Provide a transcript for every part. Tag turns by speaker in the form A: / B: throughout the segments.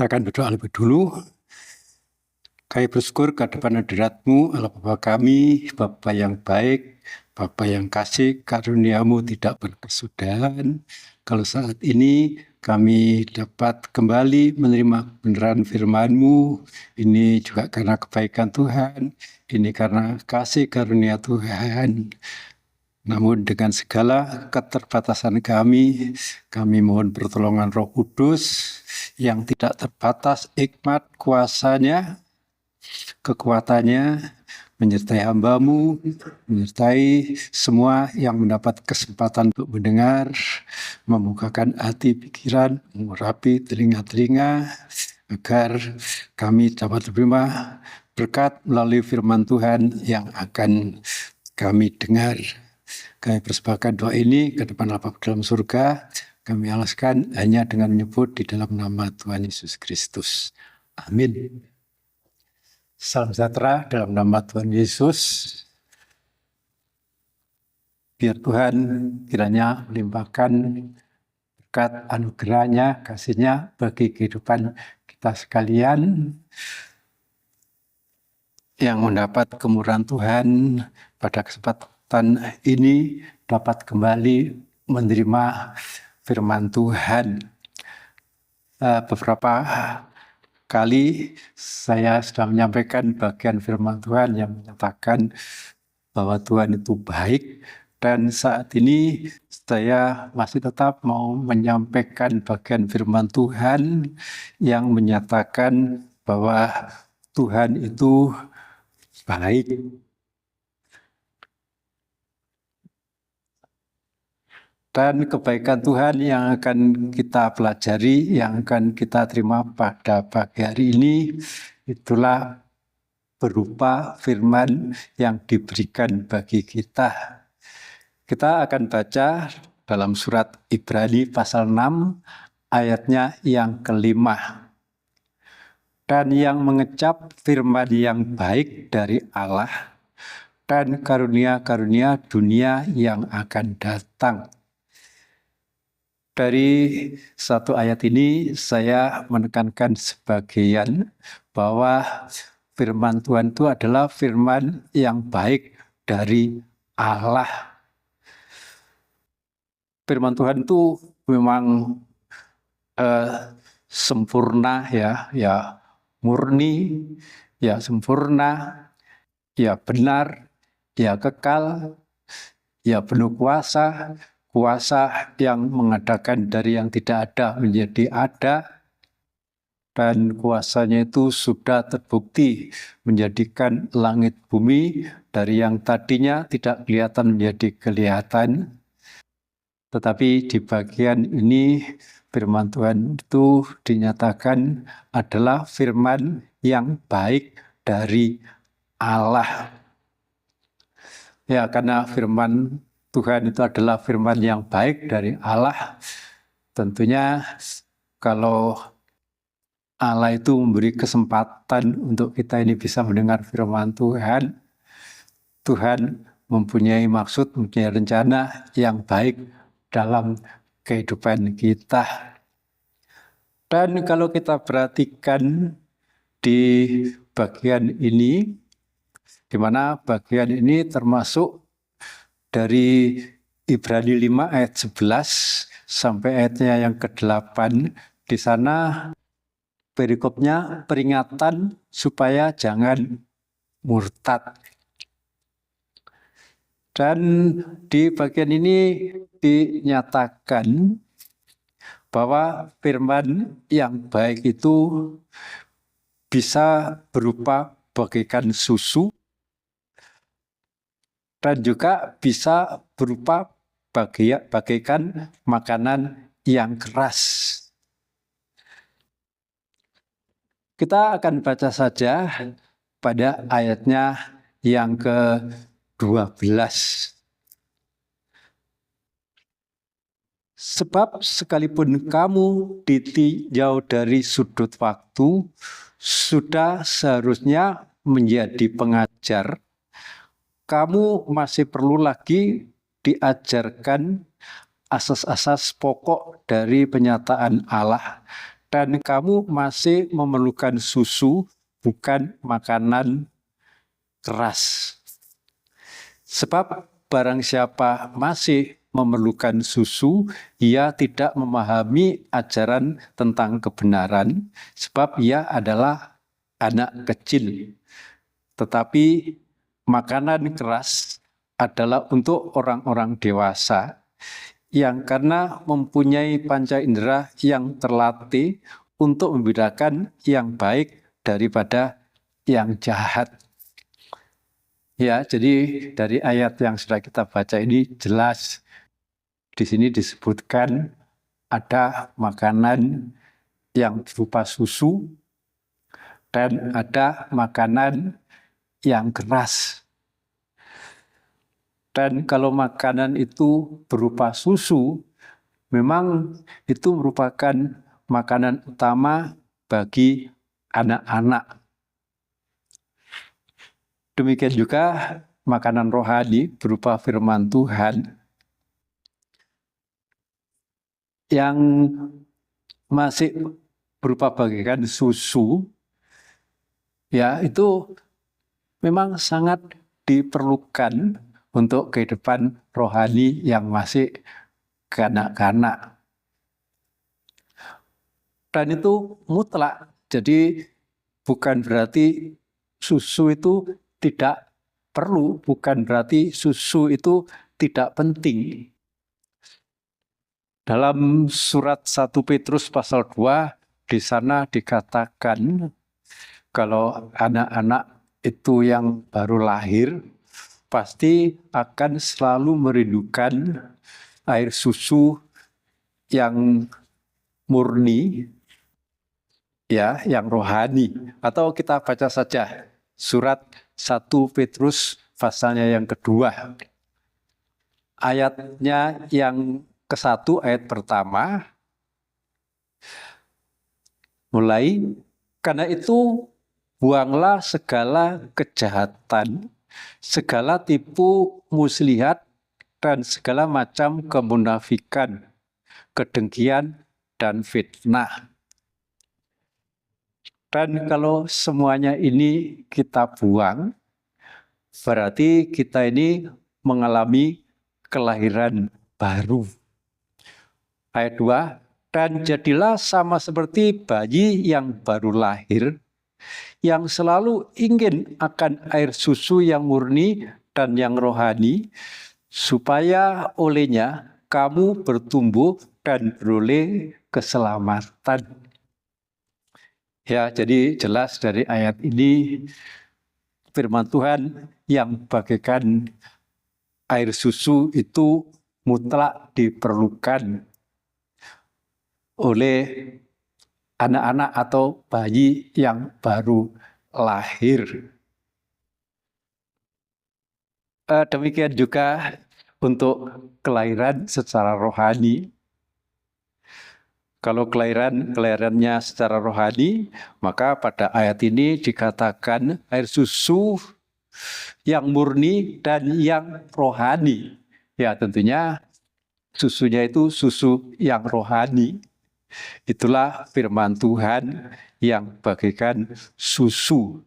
A: Kita akan berdoa lebih dulu. Kami bersyukur kehadiran hadirat-Mu, Allah Bapa kami, Bapa yang baik, Bapa yang kasih, karunia-Mu tidak berkesudahan. Kalau saat ini kami dapat kembali menerima kebenaran firman-Mu, ini juga karena kebaikan Tuhan, ini karena kasih karunia Tuhan. Namun dengan segala keterbatasan kami mohon pertolongan Roh Kudus yang tidak terbatas hikmat kuasanya, kekuatannya, menyertai hamba-Mu, menyertai semua yang mendapat kesempatan untuk mendengar, membukakan hati pikiran, mengurapi telinga-telinga, agar kami dapat menerima berkat melalui firman Tuhan yang akan kami dengar. Kami persembahkan doa ini ke depan Bapa dalam surga. Kami alaskan hanya dengan menyebut di dalam nama Tuhan Yesus Kristus. Amin. Salam sejahtera dalam nama Tuhan Yesus. Biar Tuhan kiranya melimpahkan berkat anugerahnya, kasih-Nya bagi kehidupan kita sekalian yang mendapat kemurahan Tuhan pada kesempatan ini dapat kembali menerima firman Tuhan. Beberapa kali saya sudah menyampaikan bagian firman Tuhan yang menyatakan bahwa Tuhan itu baik, dan saat ini saya masih tetap mau menyampaikan bagian firman Tuhan yang menyatakan bahwa Tuhan itu baik. Dan kebaikan Tuhan yang akan kita pelajari, yang akan kita terima pada pagi hari ini, itulah berupa firman yang diberikan bagi kita. Kita akan baca dalam surat Ibrani pasal 6, ayatnya yang kelima. Dan yang mengecap firman yang baik dari Allah, dan karunia-karunia dunia yang akan datang. Dari satu ayat ini saya menekankan sebagian bahwa firman Tuhan itu adalah firman yang baik dari Allah. Firman Tuhan itu memang sempurna, ya murni, ya sempurna, ya benar, ya kekal, ya penuh kuasa. Kuasa yang mengadakan dari yang tidak ada menjadi ada, dan kuasanya itu sudah terbukti menjadikan langit bumi dari yang tadinya tidak kelihatan menjadi kelihatan. Tetapi di bagian ini firman Tuhan itu dinyatakan adalah firman yang baik dari Allah. Ya, karena firman Tuhan itu adalah firman yang baik dari Allah. Tentunya kalau Allah itu memberi kesempatan untuk kita ini bisa mendengar firman Tuhan, Tuhan mempunyai maksud, mempunyai rencana yang baik dalam kehidupan kita. Dan kalau kita perhatikan di bagian ini, di mana bagian ini termasuk dari Ibrani 5 ayat 11 sampai ayatnya yang ke-8, di sana perikopnya peringatan supaya jangan murtad. Dan di bagian ini dinyatakan bahwa firman yang baik itu bisa berupa bagaikan susu, dan juga bisa berupa bagaikan makanan yang keras. Kita akan baca saja pada ayatnya yang ke-12. Sebab sekalipun kamu ditinjau dari sudut waktu, sudah seharusnya menjadi pengajar, kamu masih perlu lagi diajarkan asas-asas pokok dari penyataan Allah dan kamu masih memerlukan susu, bukan makanan keras. Sebab barang siapa masih memerlukan susu, ia tidak memahami ajaran tentang kebenaran, sebab ia adalah anak kecil. Tetapi makanan keras adalah untuk orang-orang dewasa, yang karena mempunyai panca indera yang terlatih untuk membedakan yang baik daripada yang jahat. Ya, jadi dari ayat yang sudah kita baca ini jelas di sini disebutkan ada makanan yang berupa susu dan ada makanan yang keras. Dan kalau makanan itu berupa susu, memang itu merupakan makanan utama bagi anak-anak. Demikian juga makanan rohani berupa firman Tuhan yang masih berupa bagaikan susu, ya itu memang sangat diperlukan untuk kehidupan rohani yang masih kanak-kanak. Dan itu mutlak, jadi bukan berarti susu itu tidak perlu, bukan berarti susu itu tidak penting. Dalam surat 1 Petrus pasal 2, di sana dikatakan kalau anak-anak itu yang baru lahir, pasti akan selalu merindukan air susu yang murni, ya, yang rohani. Atau kita baca saja surat 1 Petrus pasalnya yang kedua. Ayatnya yang ke-1, ayat pertama. Mulai, karena itu buanglah segala kejahatan, segala tipu muslihat, dan segala macam kemunafikan, kedengkian, dan fitnah. Dan kalau semuanya ini kita buang, berarti kita ini mengalami kelahiran baru. Ayat 2, dan jadilah sama seperti bayi yang baru lahir, yang selalu ingin akan air susu yang murni dan yang rohani, supaya olehnya kamu bertumbuh dan beroleh keselamatan. Ya, jadi jelas dari ayat ini firman Tuhan yang bagaikan air susu itu mutlak diperlukan oleh anak-anak atau bayi yang baru lahir. Demikian juga untuk kelahiran secara rohani. Kalau kelahirannya secara rohani, maka pada ayat ini dikatakan air susu yang murni dan yang rohani. Ya, tentunya susunya itu susu yang rohani. Itulah firman Tuhan yang bagaikan susu.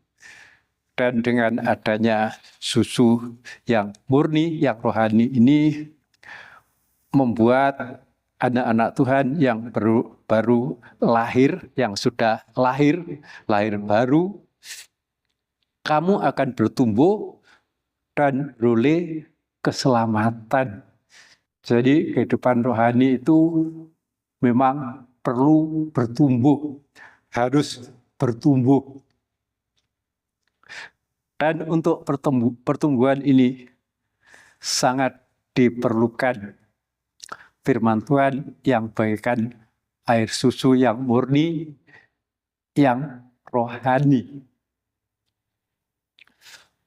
A: Dan dengan adanya susu yang murni, yang rohani ini membuat anak-anak Tuhan yang baru lahir, yang sudah lahir baru, kamu akan bertumbuh dan beroleh keselamatan. Jadi kehidupan rohani itu memang perlu bertumbuh, harus bertumbuh. Dan untuk pertumbuhan ini sangat diperlukan firman Tuhan yang bagaikan air susu yang murni, yang rohani.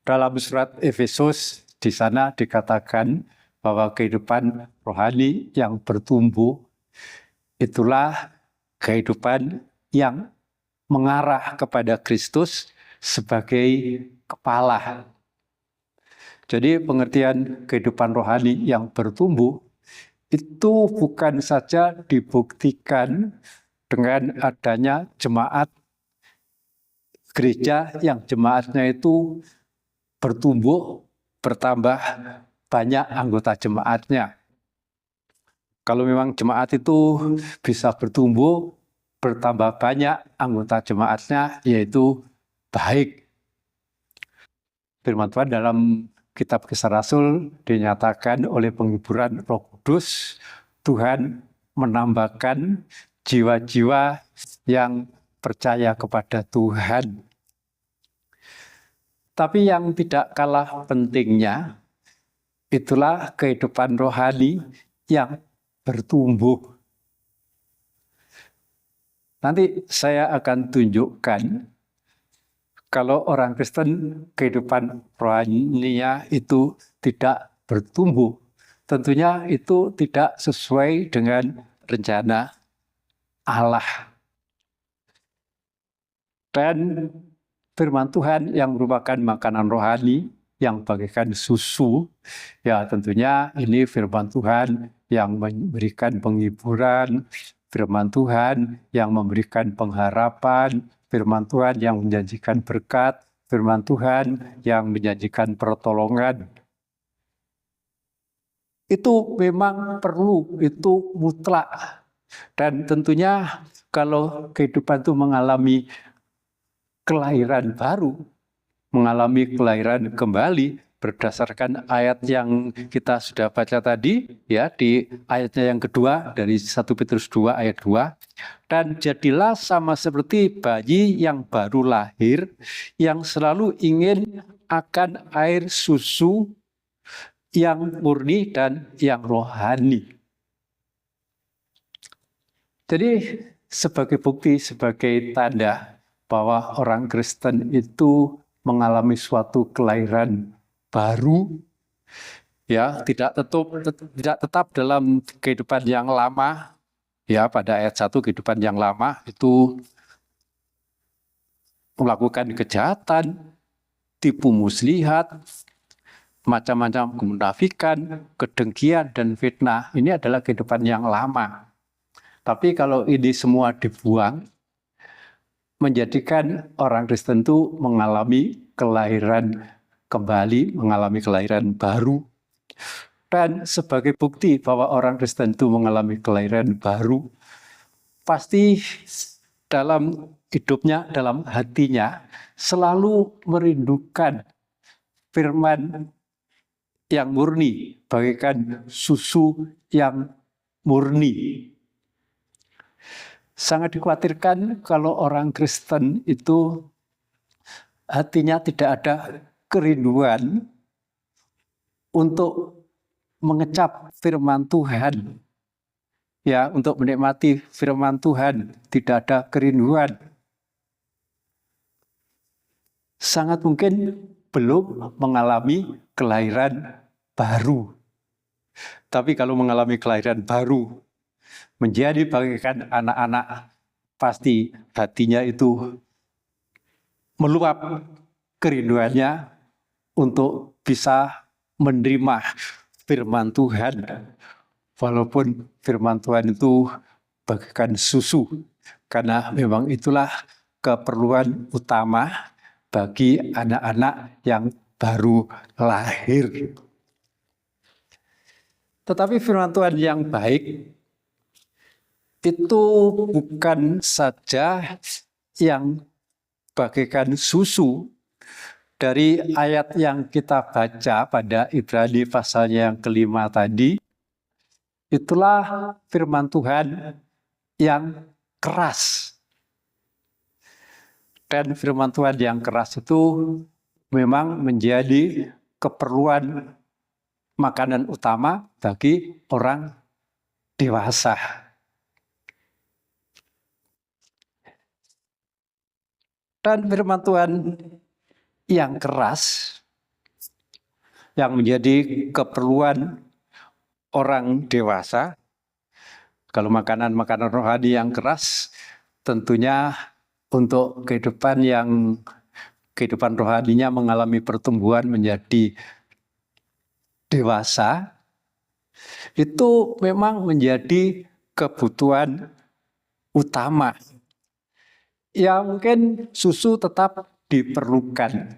A: Dalam surat Efesus, di sana dikatakan bahwa kehidupan rohani yang bertumbuh, itulah kehidupan yang mengarah kepada Kristus sebagai kepala. Jadi pengertian kehidupan rohani yang bertumbuh itu bukan saja dibuktikan dengan adanya jemaat gereja yang jemaatnya itu bertumbuh, bertambah banyak anggota jemaatnya. Kalau memang jemaat itu bisa bertumbuh, bertambah banyak anggota jemaatnya, yaitu baik. Firman Tuhan dalam kitab Kisah Rasul dinyatakan oleh penghiburan Roh Kudus, Tuhan menambahkan jiwa-jiwa yang percaya kepada Tuhan. Tapi yang tidak kalah pentingnya, itulah kehidupan rohani yang bertumbuh. Nanti saya akan tunjukkan kalau orang Kristen kehidupan rohaninya itu tidak bertumbuh. Tentunya itu tidak sesuai dengan rencana Allah. Dan firman Tuhan yang merupakan makanan rohani yang bagaikan susu, ya tentunya ini firman Tuhan yang memberikan penghiburan, firman Tuhan yang memberikan pengharapan, firman Tuhan yang menjanjikan berkat, firman Tuhan yang menjanjikan pertolongan. Itu memang perlu, itu mutlak. Dan tentunya kalau kehidupan itu mengalami kelahiran baru, mengalami kelahiran kembali berdasarkan ayat yang kita sudah baca tadi, ya di ayatnya yang kedua dari 1 Petrus 2 ayat 2. Dan jadilah sama seperti bayi yang baru lahir, yang selalu ingin akan air susu yang murni dan yang rohani. Jadi sebagai bukti, sebagai tanda bahwa orang Kristen itu mengalami suatu kelahiran baru, ya tidak tetap dalam kehidupan yang lama, ya pada ayat 1 kehidupan yang lama itu melakukan kejahatan, tipu muslihat, macam-macam kemunafikan, kedengkian dan fitnah. Ini adalah kehidupan yang lama. Tapi kalau ini semua dibuang, menjadikan orang Kristen itu mengalami kelahiran kembali, mengalami kelahiran baru. Dan sebagai bukti bahwa orang Kristen itu mengalami kelahiran baru, pasti dalam hidupnya, dalam hatinya, selalu merindukan firman yang murni, bagaikan susu yang murni. Sangat dikhawatirkan kalau orang Kristen itu hatinya tidak ada kerinduan untuk mengecap firman Tuhan. Ya, untuk menikmati firman Tuhan, tidak ada kerinduan. Sangat mungkin belum mengalami kelahiran baru. Tapi kalau mengalami kelahiran baru, menjadi bagaikan anak-anak, pasti hatinya itu meluap kerinduannya untuk bisa menerima firman Tuhan. Walaupun firman Tuhan itu bagaikan susu, karena memang itulah keperluan utama bagi anak-anak yang baru lahir. Tetapi firman Tuhan yang baik itu bukan saja yang bagaikan susu. Dari ayat yang kita baca pada Ibrani pasalnya yang kelima tadi, itulah firman Tuhan yang keras. Dan firman Tuhan yang keras itu memang menjadi keperluan makanan utama bagi orang dewasa. Dan firman Tuhan yang keras, yang menjadi keperluan orang dewasa, kalau makanan-makanan rohani yang keras, tentunya untuk kehidupan rohaninya mengalami pertumbuhan menjadi dewasa, itu memang menjadi kebutuhan utama. Ya mungkin susu tetap diperlukan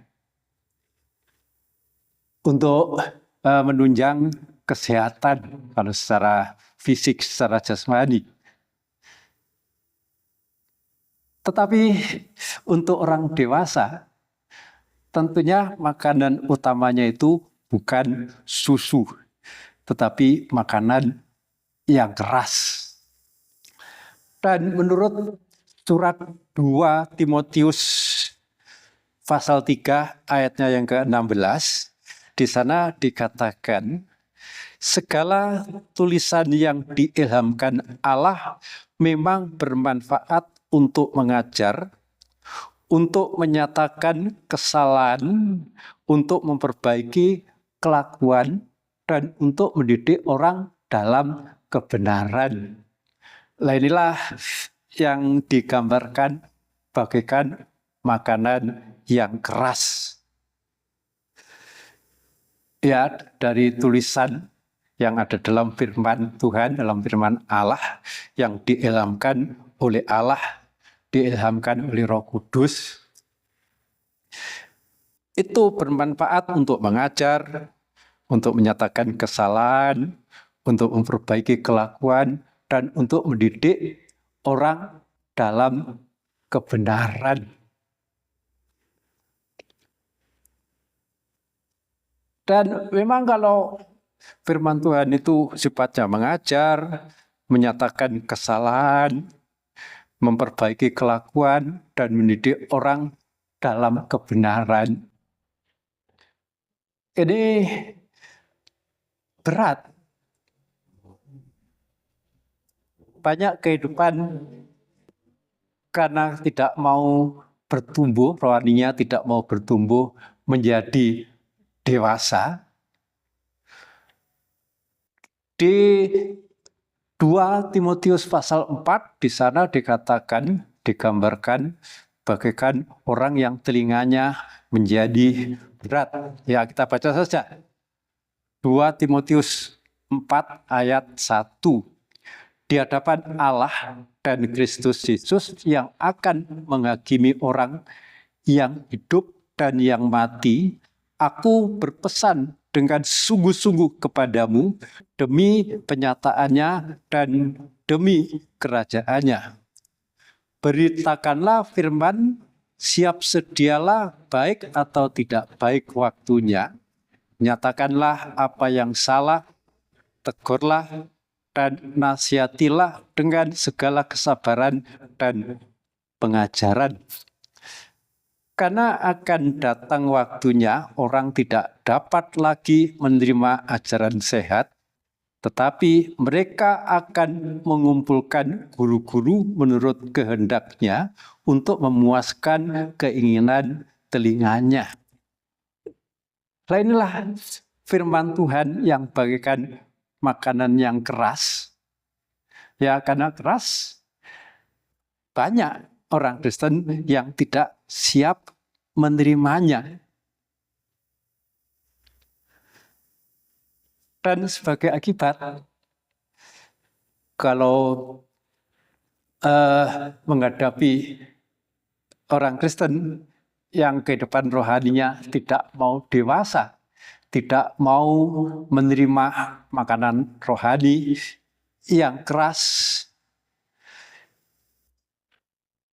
A: untuk menunjang kesehatan kalau secara fisik, secara jasmani. Tetapi untuk orang dewasa, tentunya makanan utamanya itu bukan susu, tetapi makanan yang keras. Dan menurut surat 2 Timotius pasal 3 ayatnya yang ke-16, di sana dikatakan, segala tulisan yang diilhamkan Allah memang bermanfaat untuk mengajar, untuk menyatakan kesalahan, untuk memperbaiki kelakuan, dan untuk mendidik orang dalam kebenaran. Nah, inilah yang digambarkan bagaikan makanan yang keras. Ya, dari tulisan yang ada dalam firman Tuhan, dalam firman Allah, yang diilhamkan oleh Allah, diilhamkan oleh Roh Kudus, itu bermanfaat untuk mengajar, untuk menyatakan kesalahan, untuk memperbaiki kelakuan, dan untuk mendidik orang dalam kebenaran. Dan memang kalau firman Tuhan itu sifatnya mengajar, menyatakan kesalahan, memperbaiki kelakuan, dan mendidik orang dalam kebenaran. Ini berat. Banyak kehidupan karena tidak mau bertumbuh, rohaninya tidak mau bertumbuh menjadi dewasa. Di 2 Timotius pasal 4 di sana dikatakan, digambarkan bagaikan orang yang telinganya menjadi berat. Ya, kita baca saja. 2 Timotius 4 ayat 1. Di hadapan Allah dan Kristus Yesus yang akan menghakimi orang yang hidup dan yang mati, aku berpesan dengan sungguh-sungguh kepadamu demi penyataannya dan demi kerajaannya. Beritakanlah firman, siap sedialah baik atau tidak baik waktunya. Nyatakanlah apa yang salah, tegurlah dan nasihatilah dengan segala kesabaran dan pengajaran. Karena akan datang waktunya orang tidak dapat lagi menerima ajaran sehat, tetapi mereka akan mengumpulkan guru-guru menurut kehendaknya untuk memuaskan keinginan telinganya. Inilah firman Tuhan yang bagaikan makanan yang keras. Ya, karena keras, banyak orang Kristen yang tidak siap menerimanya. Dan sebagai akibat, kalau menghadapi orang Kristen yang kehidupan rohaninya tidak mau dewasa, tidak mau menerima makanan rohani yang keras,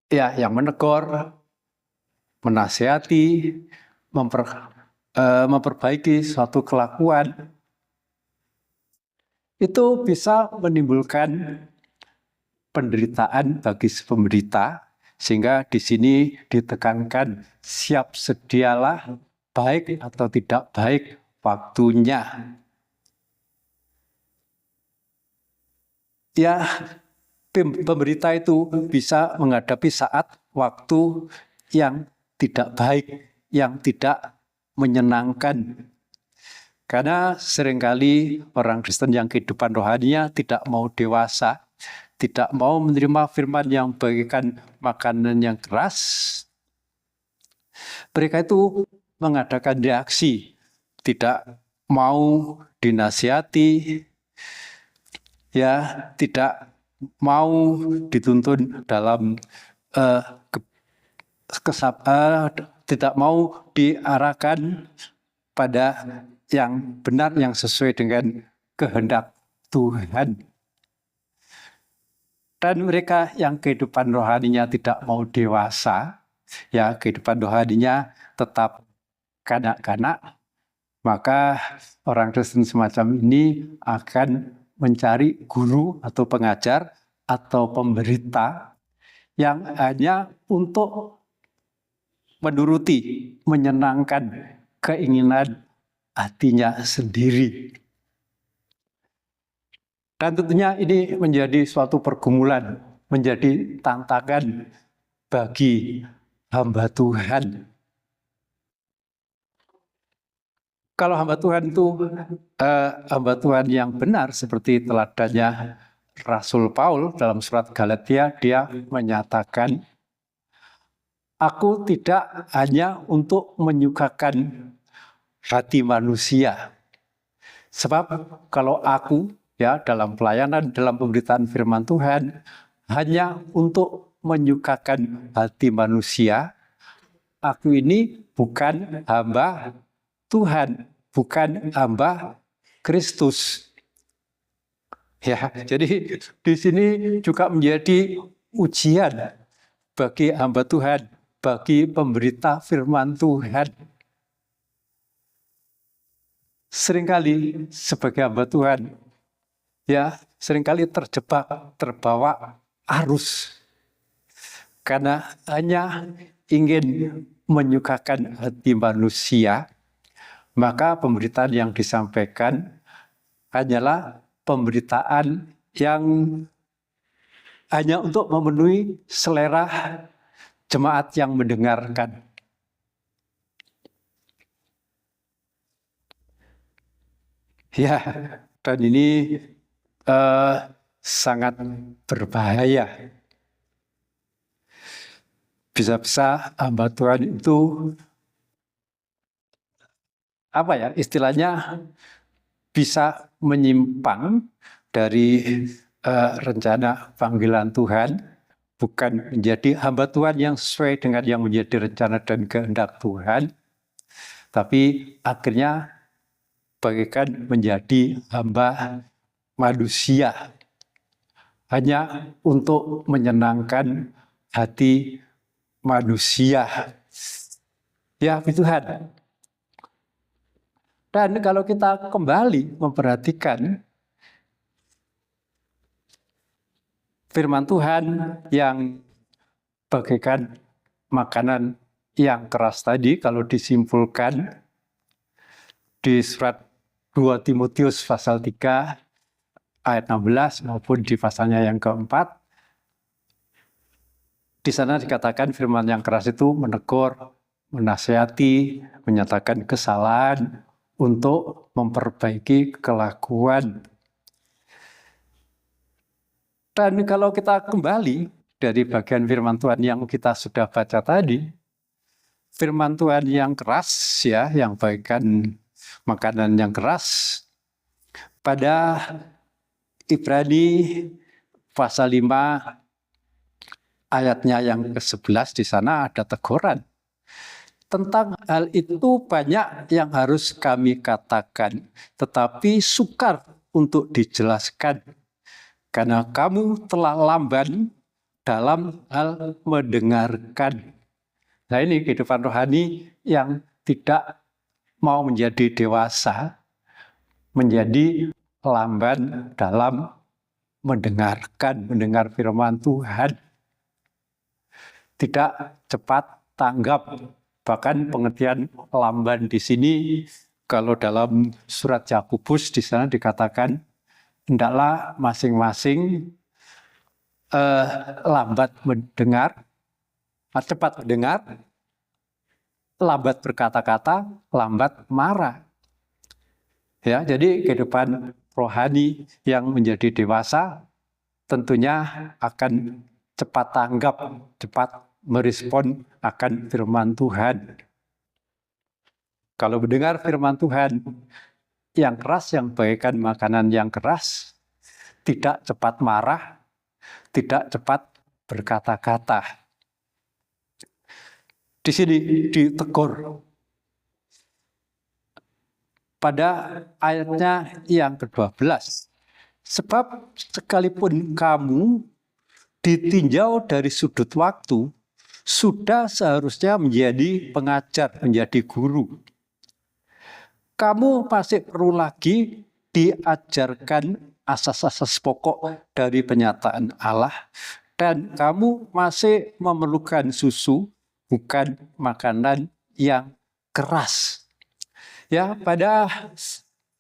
A: ya, yang menegur, menasihati, memperbaiki suatu kelakuan, itu bisa menimbulkan penderitaan bagi si pemberita, sehingga di sini ditekankan siap sedialah baik atau tidak baik waktunya. Ya, pemberita itu bisa menghadapi saat waktu yang tidak baik, yang tidak menyenangkan. Karena seringkali orang Kristen yang kehidupan rohaninya tidak mau dewasa, tidak mau menerima firman yang bagaikan makanan yang keras. Mereka itu mengadakan reaksi, tidak mau dinasihati, ya, tidak mau dituntun dalam tidak mau diarahkan pada yang benar, yang sesuai dengan kehendak Tuhan. Dan mereka yang kehidupan rohaninya tidak mau dewasa, ya kehidupan rohaninya tetap kanak-kanak, maka orang Kristen semacam ini akan mencari guru atau pengajar atau pemberita yang hanya untuk menuruti, menyenangkan keinginan hatinya sendiri. Dan tentunya ini menjadi suatu pergumulan, menjadi tantangan bagi hamba Tuhan. Kalau hamba Tuhan itu hamba Tuhan yang benar, seperti teladannya Rasul Paul dalam surat Galatia, dia menyatakan, aku tidak hanya untuk menyukakan hati manusia. Sebab kalau aku dalam pelayanan, dalam pemberitaan firman Tuhan, hanya untuk menyukakan hati manusia, aku ini bukan hamba Tuhan, bukan hamba Kristus. Ya, jadi di sini juga menjadi ujian bagi hamba Tuhan, bagi pemberita firman Tuhan. Seringkali sebagai hamba Tuhan, seringkali terbawa arus, karena hanya ingin menyukakan hati manusia, maka pemberitaan yang disampaikan hanyalah pemberitaan yang hanya untuk memenuhi selera jemaat yang mendengarkan. Ya, dan ini sangat berbahaya. Bisa-bisa hamba Tuhan itu istilahnya bisa menyimpang dari rencana panggilan Tuhan, bukan menjadi hamba Tuhan yang sesuai dengan yang menjadi rencana dan kehendak Tuhan, tapi akhirnya bagaikan menjadi hamba manusia hanya untuk menyenangkan hati manusia. Ya, Tuhan. Dan kalau kita kembali memperhatikan firman Tuhan yang bagaikan makanan yang keras tadi, kalau disimpulkan di surat 2 Timotius pasal 3 ayat 16 maupun di pasalnya yang keempat, di sana dikatakan firman yang keras itu menegur, menasihati, menyatakan kesalahan untuk memperbaiki kelakuan. Dan kalau kita kembali dari bagian firman Tuhan yang kita sudah baca tadi, firman Tuhan yang keras yang bagaikan makanan yang keras, pada Ibrani pasal 5 ayatnya yang ke-11 di sana ada teguran. Tentang hal itu banyak yang harus kami katakan, tetapi sukar untuk dijelaskan, karena kamu telah lamban dalam hal mendengarkan. Nah, ini kehidupan rohani yang tidak mau menjadi dewasa, menjadi lamban dalam mendengar firman Tuhan. Tidak cepat tanggap. Bahkan pengertian lamban di sini, kalau dalam surat Yakobus di sana dikatakan, hendaklah masing-masing lambat mendengar, cepat mendengar, lambat berkata-kata, lambat marah. Ya, jadi kehidupan rohani yang menjadi dewasa tentunya akan cepat tanggap, cepat merespon akan firman Tuhan. Kalau mendengar firman Tuhan yang keras, yang bagaikan makanan yang keras, tidak cepat marah, tidak cepat berkata-kata. Di sini ditegur pada ayatnya yang ke-12. Sebab sekalipun kamu ditinjau dari sudut waktu, sudah seharusnya menjadi pengajar, menjadi guru. Kamu masih perlu lagi diajarkan asas-asas pokok dari penyataan Allah, dan kamu masih memerlukan susu, bukan makanan yang keras. Ya, pada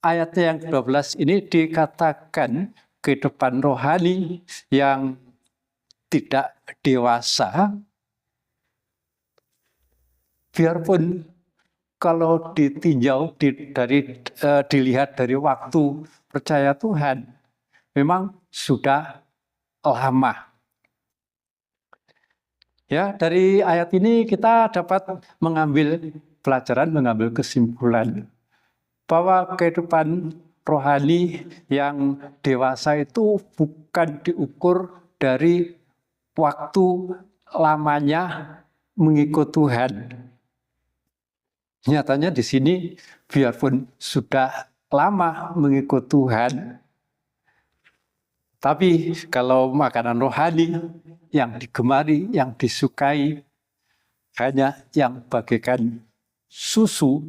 A: ayat yang ke-12 ini dikatakan kehidupan rohani yang tidak dewasa, biarpun kalau ditinjau dilihat dari waktu percaya Tuhan, memang sudah lama. Ya, dari ayat ini kita dapat mengambil pelajaran, mengambil kesimpulan bahwa kehidupan rohani yang dewasa itu bukan diukur dari waktu lamanya mengikut Tuhan. Nyatanya di sini biarpun sudah lama mengikut Tuhan, tapi kalau makanan rohani yang digemari, yang disukai, hanya yang bagaikan susu,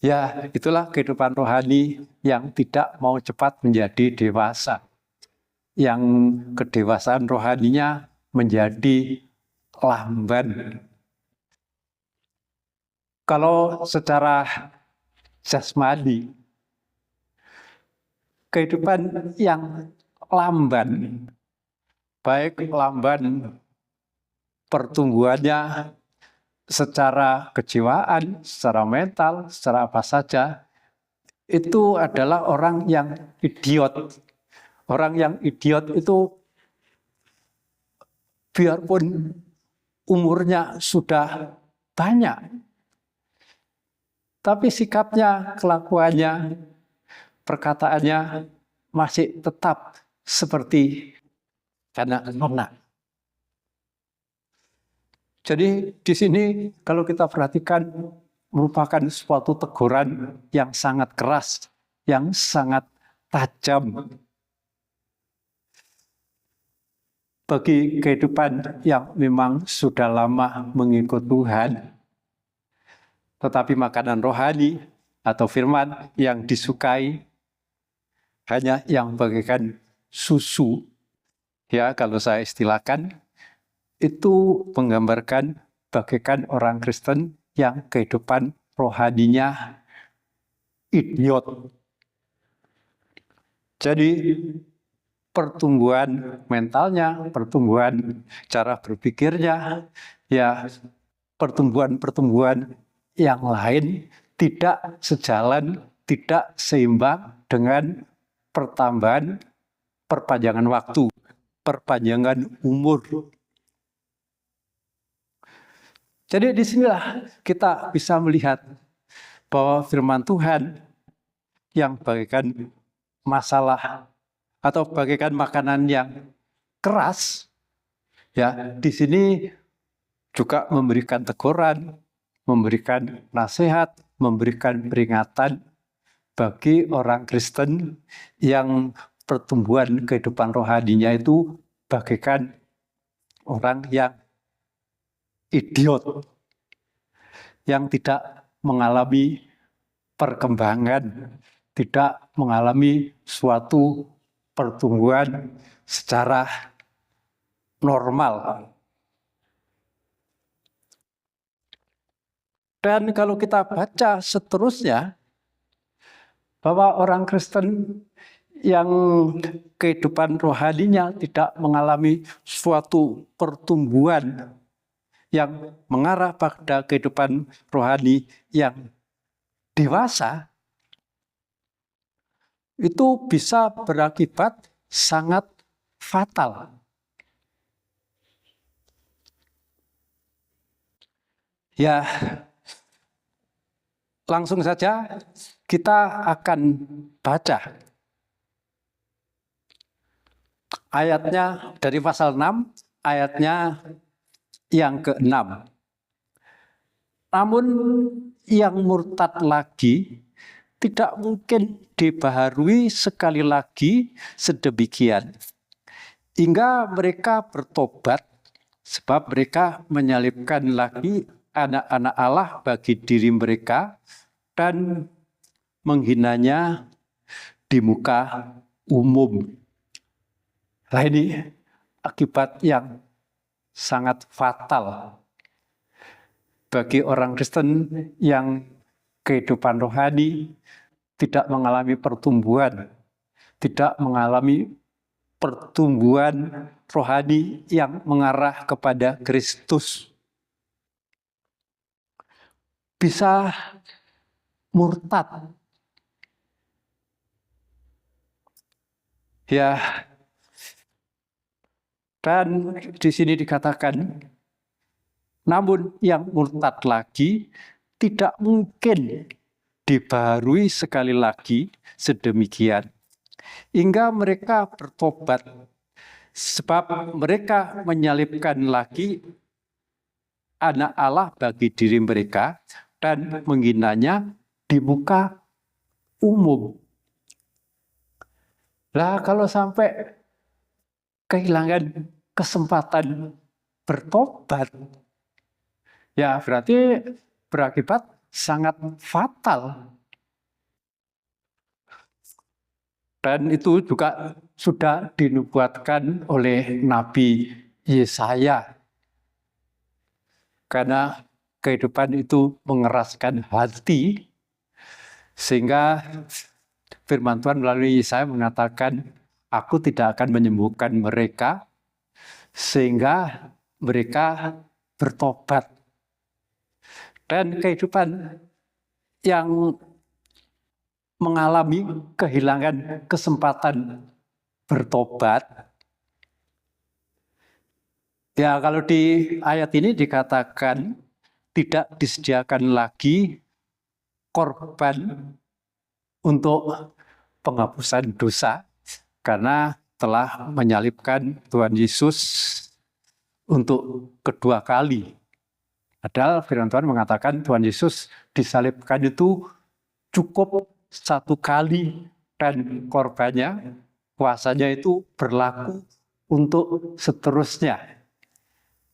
A: ya itulah kehidupan rohani yang tidak mau cepat menjadi dewasa. Yang kedewasaan rohaninya menjadi lamban. Kalau secara jasmani, kehidupan yang lamban, baik lamban pertumbuhannya secara kejiwaan, secara mental, secara apa saja, itu adalah orang yang idiot. Orang yang idiot itu biarpun umurnya sudah banyak, tapi sikapnya, kelakuannya, perkataannya masih tetap seperti anak-anak. Jadi di sini kalau kita perhatikan merupakan suatu teguran yang sangat keras, yang sangat tajam bagi kehidupan yang memang sudah lama mengikut Tuhan. Tetapi makanan rohani atau firman yang disukai hanya yang bagaikan susu. Ya, kalau saya istilahkan, itu menggambarkan bagaikan orang Kristen yang kehidupan rohaninya idiot. Jadi pertumbuhan mentalnya, pertumbuhan cara berpikirnya, ya pertumbuhan yang lain tidak sejalan, tidak seimbang dengan perpanjangan waktu, perpanjangan umur. Jadi disinilah kita bisa melihat bahwa firman Tuhan yang bagaikan masalah atau bagaikan makanan yang keras, ya di sini juga memberikan teguran, memberikan nasihat, memberikan peringatan bagi orang Kristen yang pertumbuhan kehidupan rohaninya itu bagaikan orang yang idiot, yang tidak mengalami perkembangan, tidak mengalami suatu pertumbuhan secara normal. Dan kalau kita baca seterusnya, bahwa orang Kristen yang kehidupan rohaninya tidak mengalami suatu pertumbuhan yang mengarah pada kehidupan rohani yang dewasa, itu bisa berakibat sangat fatal. Ya, langsung saja kita akan baca ayatnya dari pasal 6, ayatnya yang ke-6. Namun yang murtad lagi tidak mungkin dibaharui sekali lagi sedemikian, hingga mereka bertobat, sebab mereka menyalibkan lagi anak-anak Allah bagi diri mereka dan menghinanya di muka umum. Nah, ini akibat yang sangat fatal bagi orang Kristen yang kehidupan rohani tidak mengalami pertumbuhan, tidak mengalami pertumbuhan rohani yang mengarah kepada Kristus. Bisa murtad. Ya, dan di sini dikatakan, namun yang murtad lagi tidak mungkin dibaharui sekali lagi sedemikian, hingga mereka bertobat, sebab mereka menyalibkan lagi anak Allah bagi diri mereka dan menghinanya di muka umum. Lah, kalau sampai kehilangan kesempatan bertobat, ya berarti berakibat sangat fatal. Dan itu juga sudah dinubuatkan oleh Nabi Yesaya. Karena kehidupan itu mengeraskan hati, sehingga firman Tuhan melalui Yesaya mengatakan, aku tidak akan menyembuhkan mereka, sehingga mereka bertobat. Dan kehidupan yang mengalami kehilangan kesempatan bertobat, ya kalau di ayat ini dikatakan tidak disediakan lagi korban untuk penghapusan dosa, karena telah menyalibkan Tuhan Yesus untuk kedua kali. Padahal firman Tuhan mengatakan Tuhan Yesus disalibkan itu cukup satu kali, dan korbannya, kuasanya itu berlaku untuk seterusnya.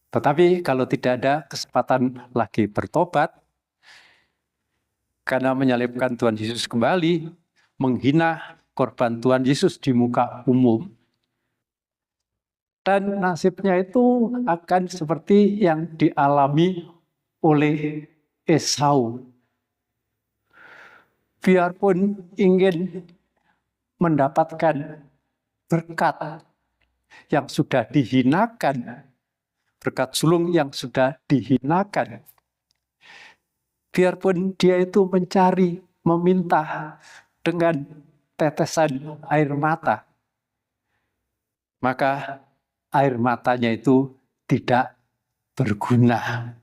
A: Tetapi kalau tidak ada kesempatan lagi bertobat, karena menyalibkan Tuhan Yesus kembali, menghina korban Tuhan Yesus di muka umum, dan nasibnya itu akan seperti yang dialami oleh Esau. Biarpun ingin mendapatkan berkat yang sudah dihinakan, berkat sulung yang sudah dihinakan, biarpun dia itu mencari, meminta dengan tetesan air mata, maka air matanya itu tidak berguna.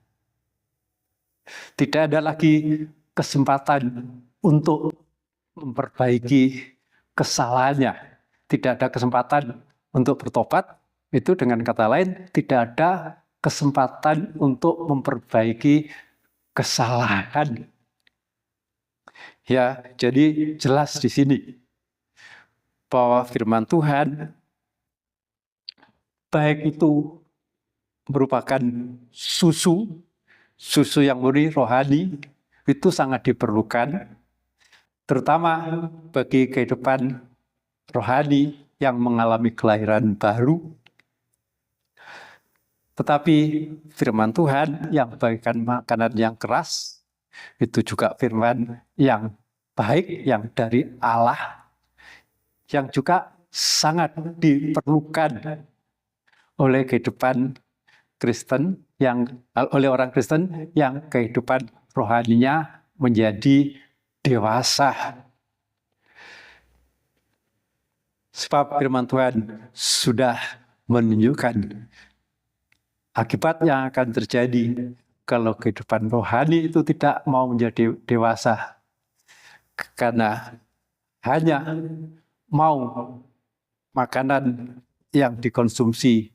A: Tidak ada lagi kesempatan untuk memperbaiki kesalahannya. Tidak ada kesempatan untuk bertobat. Itu dengan kata lain, tidak ada kesempatan untuk memperbaiki kesalahan. Ya, jadi jelas di sini bahwa firman Tuhan, baik itu merupakan susu yang murni rohani, itu sangat diperlukan, terutama bagi kehidupan rohani yang mengalami kelahiran baru. Tetapi firman Tuhan yang bagaikan makanan yang keras, itu juga firman yang baik, yang dari Allah, yang juga sangat diperlukan oleh kehidupan Kristen, oleh orang Kristen yang kehidupan rohaninya menjadi dewasa. Sebab firman Tuhan sudah menunjukkan akibat yang akan terjadi kalau kehidupan rohani itu tidak mau menjadi dewasa, karena hanya mau makanan yang dikonsumsi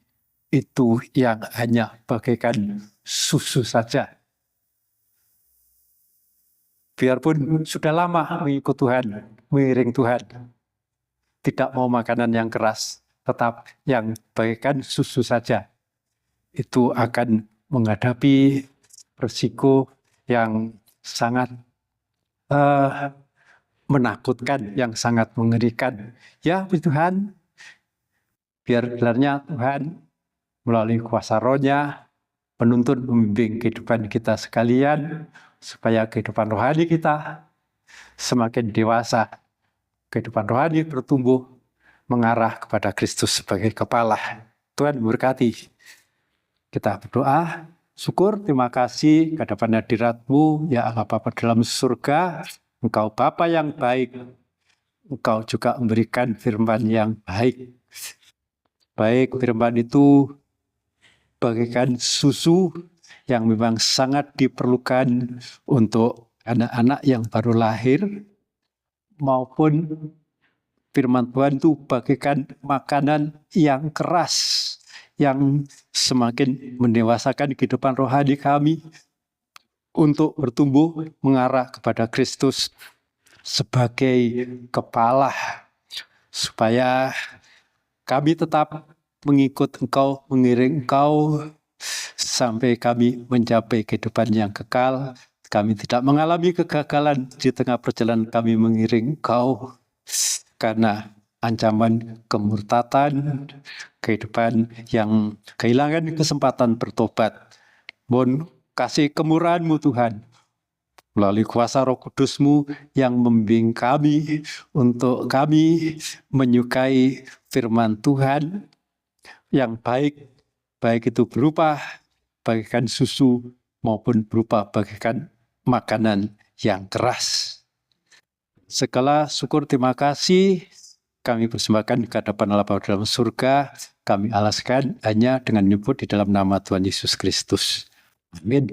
A: itu yang hanya bagaikan susu saja. Biarpun sudah lama mengikut Tuhan, mengiring Tuhan, tidak mau makanan yang keras, tetap yang bagaikan susu saja, itu akan menghadapi risiko yang sangat menakutkan, yang sangat mengerikan. Ya Tuhan, biar gelarnya Tuhan melalui kuasa Roh-Nya menuntun membimbing kehidupan kita sekalian, supaya kehidupan rohani kita semakin dewasa, kehidupan rohani bertumbuh mengarah kepada Kristus sebagai kepala. Tuhan memberkati. Kita berdoa, syukur, terima kasih kehadapan hadirat-Mu, ya Allah Bapa dalam surga. Engkau Bapa yang baik, Engkau juga memberikan firman yang baik. Baik, firman itu bagaikan susu yang memang sangat diperlukan untuk anak-anak yang baru lahir, maupun firman Tuhan itu bagaikan makanan yang keras, yang semakin mendewasakan kehidupan rohani kami untuk bertumbuh mengarah kepada Kristus sebagai kepala, supaya kami tetap mengikut Engkau, mengiring Engkau, sampai kami mencapai kehidupan yang kekal. Kami tidak mengalami kegagalan di tengah perjalanan kami mengiring Engkau, karena ancaman kemurtatan, kehidupan yang kehilangan kesempatan bertobat. Mohon kasih kemurahan-Mu Tuhan, melalui kuasa Roh Kudus-Mu yang membimbing kami, untuk kami menyukai firman Tuhan yang baik, baik itu berupa bagaikan susu maupun berupa bagaikan makanan yang keras. Segala syukur terima kasih kami persembahkan ke hadapan Allah Bapa dalam surga. Kami alaskan hanya dengan menyebut di dalam nama Tuhan Yesus Kristus. Amin.